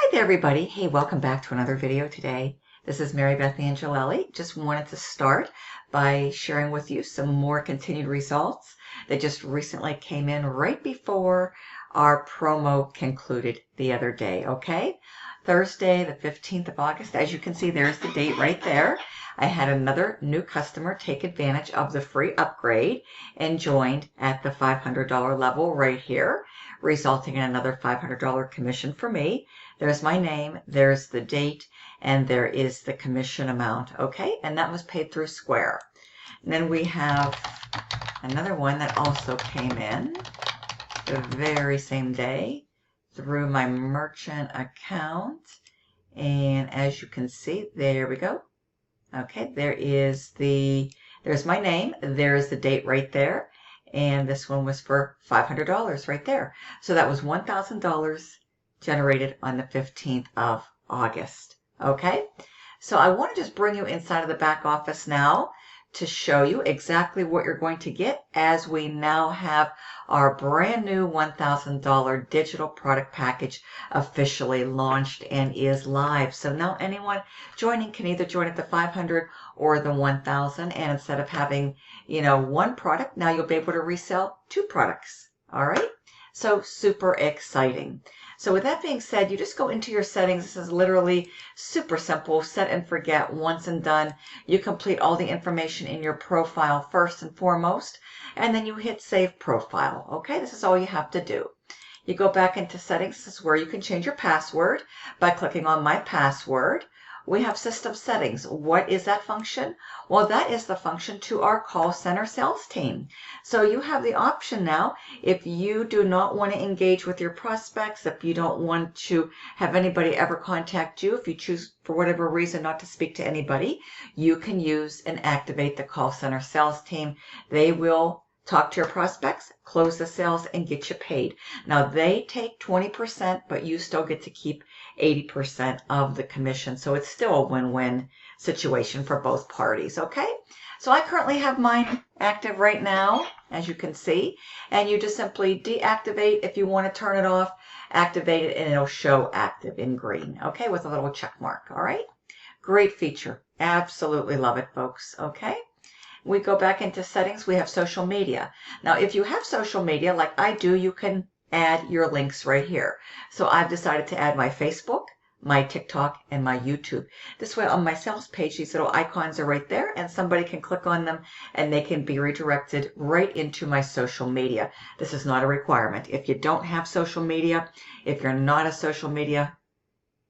Hi there, everybody. Hey, welcome back to another video today. This is Marybeth Angelelli. Just wanted to start by sharing with you some more continued results that just recently came in right before our promo concluded the other day, okay? Thursday, the 15th of August. As you can see, there's the date right there. I had another new customer take advantage of the free upgrade and joined at the $500 level right here, resulting in another $500 commission for me. There's my name, there's the date, and there is the commission amount, okay? And that was paid through Square. And then we have another one that also came in the very same day through my merchant account. And as you can see, there we go. Okay, there's my name, there's the date right there. And this one was for $500 right there. So that was $1,000 generated on the 15th of August. Okay, so I want to just bring you inside of the back office now to show you exactly what you're going to get as we now have our brand new $1,000 digital product package officially launched and is live. So now anyone joining can either join at the 500 or the 1,000, and instead of having, one product, now you'll be able to resell 2 products. All right, so super exciting. So with that being said, you just go into your settings. This is literally super simple, set and forget, once and done. You complete all the information in your profile first and foremost, and then you hit save profile. Okay, this is all you have to do. You go back into settings. This is where you can change your password by clicking on my password. We have system settings. What is that function? Well, that is the function to our call center sales team. So you have the option now, if you do not want to engage with your prospects, if you don't want to have anybody ever contact you, if you choose for whatever reason not to speak to anybody, you can use and activate the call center sales team. They will talk to your prospects, close the sales, and get you paid. Now, they take 20%, but you still get to keep 80% of the commission. So it's still a win-win situation for both parties, okay? So I currently have mine active right now, as you can see. And you just simply deactivate if you want to turn it off, activate it, and it'll show active in green, okay, with a little check mark, all right? Great feature. Absolutely love it, folks, okay? We go back into settings. We have social media. Now, if you have social media like I do, you can add your links right here. So I've decided to add my Facebook, my TikTok, and my YouTube. This way on my sales page, these little icons are right there, and somebody can click on them and they can be redirected right into my social media. This is not a requirement. If you don't have social media, if you're not a social media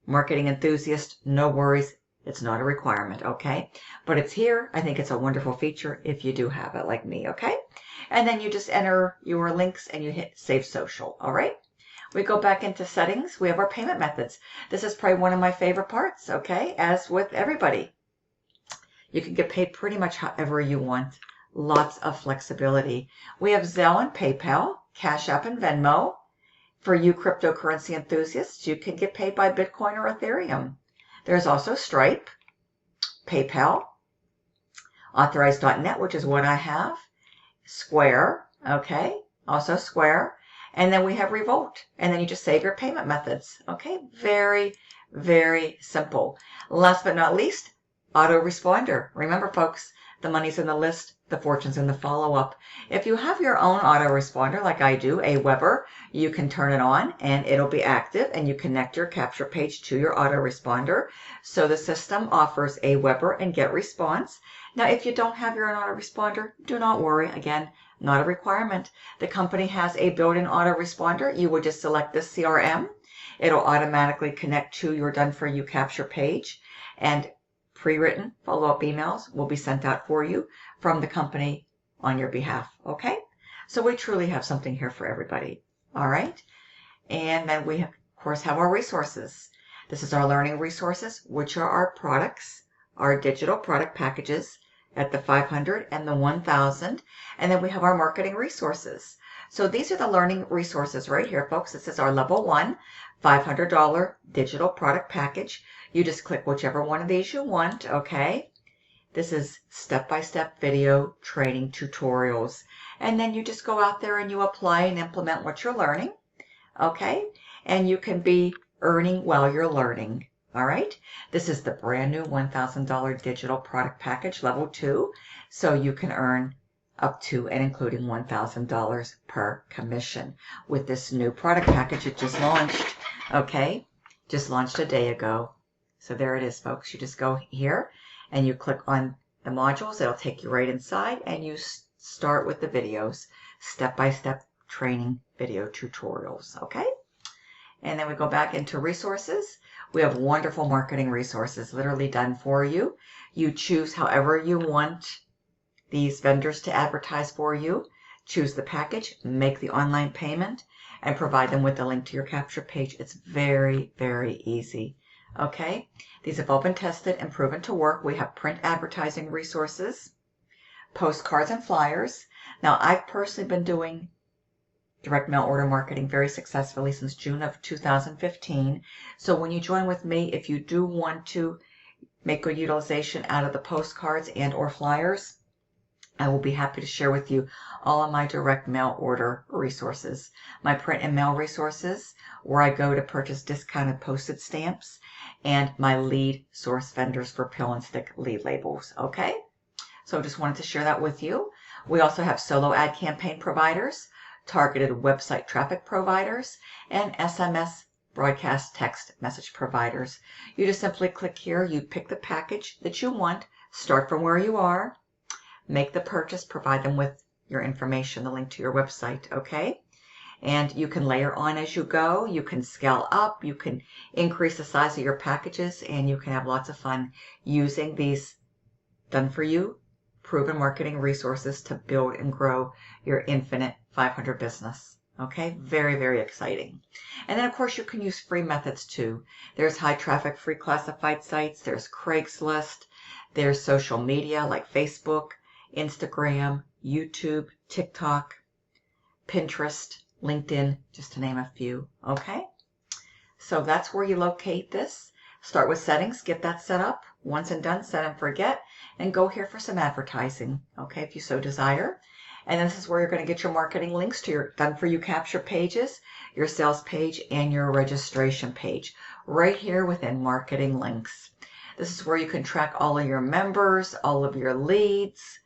marketing enthusiast, no worries. It's not a requirement, okay? But it's here. I think it's a wonderful feature if you do have it like me, okay? And then you just enter your links and you hit Save Social, all right? We go back into settings. We have our payment methods. This is probably one of my favorite parts, okay? As with everybody. You can get paid pretty much however you want. Lots of flexibility. We have Zelle and PayPal, Cash App and Venmo. For you cryptocurrency enthusiasts, you can get paid by Bitcoin or Ethereum. There's also Stripe, PayPal, Authorize.net, which is what I have, Square, okay, also Square, and then we have Revolt, and then you just save your payment methods, okay? Very, very simple. Last but not least, Autoresponder. Remember, folks, the money's in the list, the fortune's in the follow-up. If you have your own autoresponder like I do, a Weber, you can turn it on and it'll be active, and you connect your capture page to your autoresponder. So the system offers a Weber and get response. Now, if you don't have your own autoresponder, do not worry. Again, not a requirement. The company has a built-in autoresponder. You would just select the CRM. It'll automatically connect to your done-for-you capture page, and pre-written follow-up emails will be sent out for you from the company on your behalf, okay? So we truly have something here for everybody, all right? And then we, of course, have our resources. This is our learning resources, which are our products, our digital product packages at the 500 and the 1,000. And then we have our marketing resources. So these are the learning resources right here, folks. This is our level 1 $500 digital product package. You just click whichever one of these you want, okay? This is step-by-step video training tutorials. And then you just go out there and you apply and implement what you're learning, okay? And you can be earning while you're learning. All right. This is the brand new $1,000 digital product package level 2. So you can earn up to and including $1,000 per commission with this new product package it just launched. Okay. Just launched a day ago. So there it is, folks. You just go here and you click on the modules. It'll take you right inside and you start with the videos, step-by-step training video tutorials. Okay. And then we go back into resources. We have wonderful marketing resources literally done for you. You choose however you want these vendors to advertise for you. Choose the package, make the online payment, and provide them with the link to your capture page. It's very, very easy. Okay? These have all been tested and proven to work. We have print advertising resources, postcards and flyers. Now, I've personally been doing direct mail order marketing very successfully since June of 2015. So when you join with me, if you do want to make good utilization out of the postcards and or flyers, I will be happy to share with you all of my direct mail order resources. My print and mail resources, where I go to purchase discounted postage stamps, and my lead source vendors for pill and stick lead labels. Okay? So just wanted to share that with you. We also have solo ad campaign providers, targeted website traffic providers, and SMS broadcast text message providers. You just simply click here, you pick the package that you want, start from where you are, make the purchase, provide them with your information, the link to your website, okay? And you can layer on as you go, you can scale up, you can increase the size of your packages, and you can have lots of fun using these done for you proven marketing resources to build and grow your infinite 500 business. Okay, very, very exciting. And then of course you can use free methods too. There's high traffic free classified sites, there's Craigslist, there's social media like Facebook, Instagram, YouTube, TikTok, Pinterest, LinkedIn, just to name a few. Okay, so that's where you locate this. Start with settings, get that set up. Once and done, set and forget, and go here for some advertising, okay, if you so desire. And this is where you're going to get your marketing links to your done for you capture pages, your sales page, and your registration page, right here within marketing links. This is where you can track all of your members, all of your leads,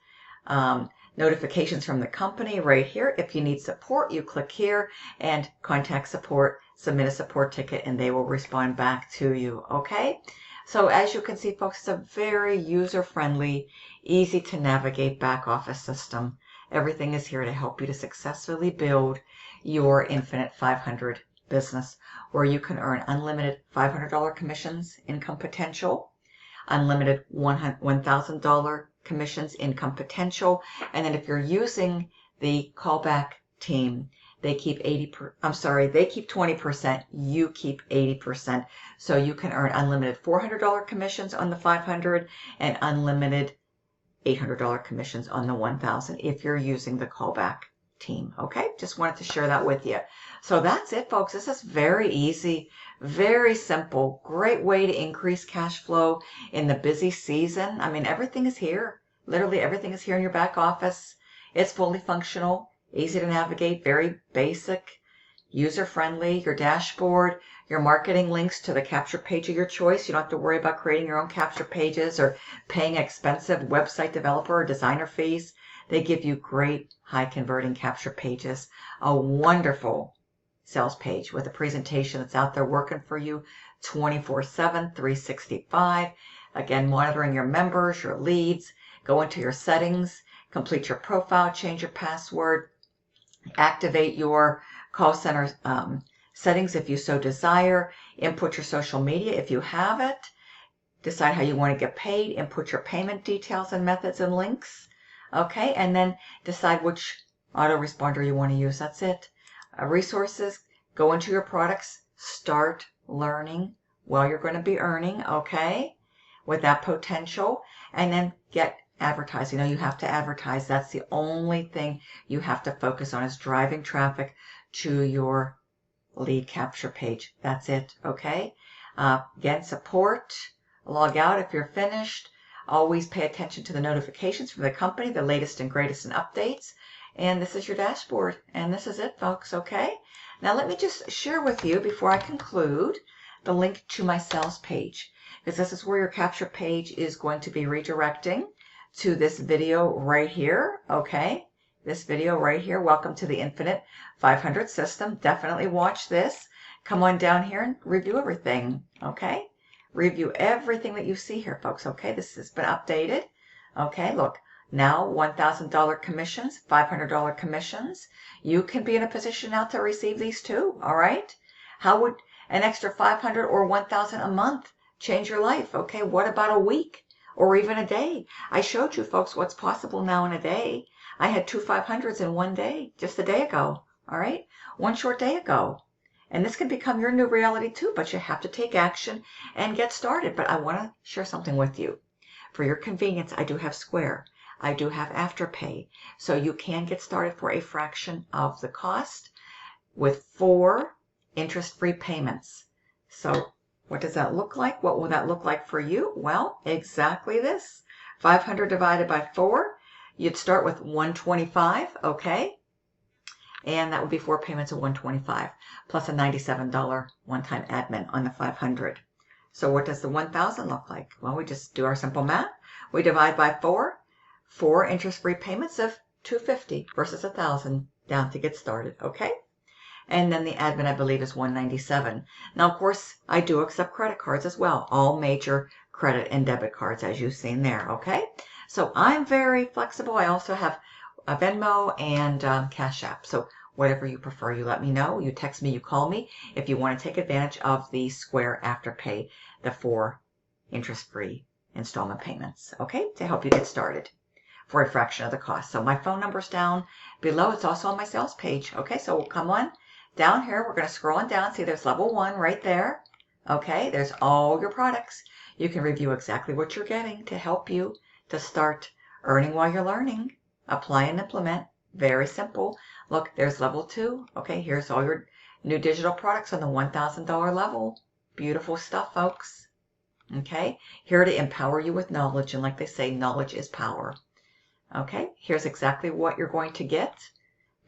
notifications from the company right here. If you need support, you click here and contact support, submit a support ticket, and they will respond back to you. Okay? So as you can see, folks, it's a very user-friendly, easy to navigate back office system. Everything is here to help you to successfully build your Infinite 500 business, where you can earn unlimited $500 commissions, income potential, unlimited $1,000 commissions, income potential, and then if you're using the callback team, they keep 20%, you keep 80. So you can earn unlimited $400 commissions on the 500 and unlimited $800 commissions on the 1,000 if you're using the callback team. Okay, just wanted to share that with you. So that's it, folks. This is very easy, very simple, great way to increase cash flow in the busy season. I mean, everything is here. Literally everything is here in your back office. It's fully functional, easy to navigate, very basic, user-friendly, your dashboard, your marketing links to the capture page of your choice. You don't have to worry about creating your own capture pages or paying expensive website developer or designer fees. They give you great high converting capture pages, a wonderful sales page with a presentation that's out there working for you 24/7, 365. Again, monitoring your members, your leads, go into your settings, complete your profile, change your password, activate your call center settings if you so desire, input your social media if you have it, decide how you want to get paid, input your payment details and methods and links, okay, and then decide which autoresponder you want to use. That's it. Resources, go into your products, start learning while you're going to be earning, okay, with that potential, and then get advertising. You have to advertise. That's the only thing you have to focus on, is driving traffic to your lead capture page. That's it, okay? Again, support, log out if you're finished. Always pay attention to the notifications from the company, the latest and greatest in updates. And this is your dashboard. And this is it, folks, okay? Now let me just share with you before I conclude the link to my sales page, because this is where your capture page is going to be redirecting to this video right here. Okay, this video right here. Welcome to the Infinite 500 system. Definitely watch this. Come on down here and review everything. Okay, review everything that you see here, folks. Okay, this has been updated. Okay, look, now $1,000 commissions, $500 commissions. You can be in a position now to receive these too. All right, how would an extra 500 or 1,000 a month change your life? Okay, what about a week or even a day? I showed you folks what's possible now in a day. I had 2 500s in one day, just a day ago. All right, one short day ago. And this can become your new reality too, but you have to take action and get started. But I want to share something with you. For your convenience, I do have Square. I do have Afterpay. So you can get started for a fraction of the cost with 4 interest-free payments. So what does that look like? What will that look like for you? Well, exactly this. 500 divided by 4. You'd start with 125, okay? And that would be 4 payments of 125 plus a $97 one-time admin on the 500. So what does the 1,000 look like? Well, we just do our simple math. We divide by 4. 4 interest-free payments of $250 versus $1,000 down to get started, okay? And then the admin, I believe, is $197. Now, of course, I do accept credit cards as well. All major credit and debit cards, as you've seen there, okay? So I'm very flexible. I also have a Venmo and Cash App. So whatever you prefer, you let me know. You text me, you call me if you want to take advantage of the Square Afterpay, the 4 interest-free installment payments, okay, to help you get started for a fraction of the cost. So my phone number's down below. It's also on my sales page, okay? So we'll come on down here. We're going to scroll on down. See, there's level 1 right there, okay? There's all your products. You can review exactly what you're getting to help you to start earning while you're learning. Apply and implement. Very simple. Look, there's level 2. Okay, here's all your new digital products on the $1,000 level. Beautiful stuff, folks. Okay, here to empower you with knowledge. And like they say, knowledge is power. Okay, here's exactly what you're going to get.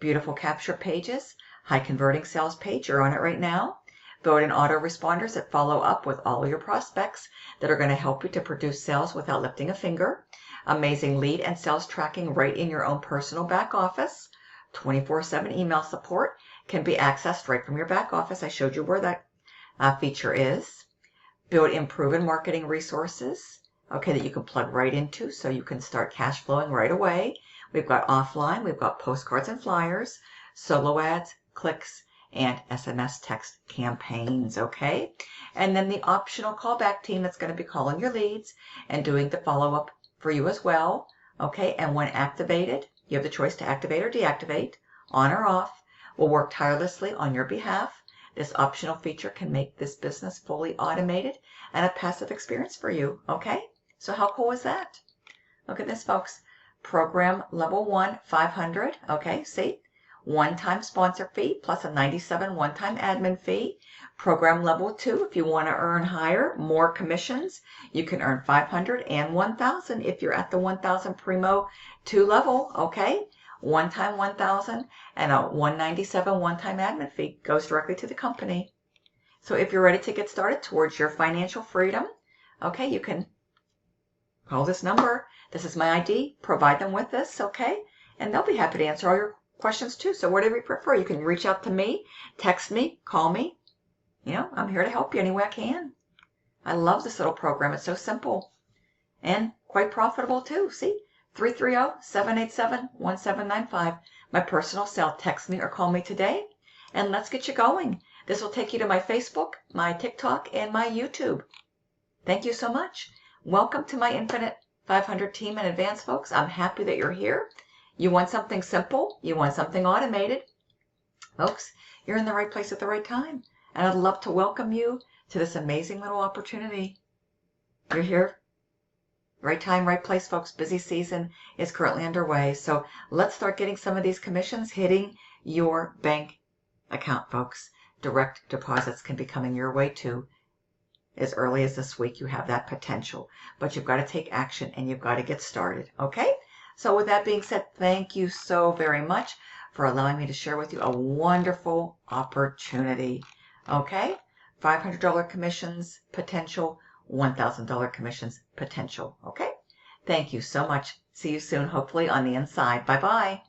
Beautiful capture pages. High converting sales page. You're on it right now. Built-in autoresponders that follow up with all of your prospects that are going to help you to produce sales without lifting a finger. Amazing lead and sales tracking right in your own personal back office. 24/7 email support can be accessed right from your back office. I showed you where that feature is. Built-in proven marketing resources, okay, that you can plug right into so you can start cash flowing right away. We've got offline, we've got postcards and flyers, solo ads, clicks, and SMS text campaigns, okay? And then the optional callback team that's going to be calling your leads and doing the follow-up for you as well, okay? And when activated, you have the choice to activate or deactivate, on or off. We'll work tirelessly on your behalf. This optional feature can make this business fully automated and a passive experience for you, okay? So how cool is that? Look at this, folks. Program level 1, 500, okay, see? One-time sponsor fee plus a $97 one-time admin fee. Program level 2, if you want to earn higher, more commissions, you can earn 500 and 1,000 if you're at the 1,000 Primo 2 level, okay? One-time 1,000 and a $197 one-time admin fee goes directly to the company. So if you're ready to get started towards your financial freedom, okay, you can call this number. This is my ID. Provide them with this, okay? And they'll be happy to answer all your questions too. So whatever you prefer, you can reach out to me, text me, call me. You know, I'm here to help you any way I can. I love this little program. It's so simple and quite profitable too. See, 330-787-1795. My personal cell. Text me or call me today and let's get you going. This will take you to my Facebook, my TikTok, and my YouTube. Thank you so much. Welcome to my Infinite 500 team in advance, folks. I'm happy that you're here. You want something simple? You want something automated? Folks, you're in the right place at the right time. And I'd love to welcome you to this amazing little opportunity. You're here. Right time, right place, folks. Busy season is currently underway. So let's start getting some of these commissions hitting your bank account, folks. Direct deposits can be coming your way too. As early as this week, you have that potential. But you've got to take action and you've got to get started. Okay? So with that being said, thank you so very much for allowing me to share with you a wonderful opportunity. Okay? $500 commissions potential, $1,000 commissions potential. Okay? Thank you so much. See you soon, hopefully on the inside. Bye-bye.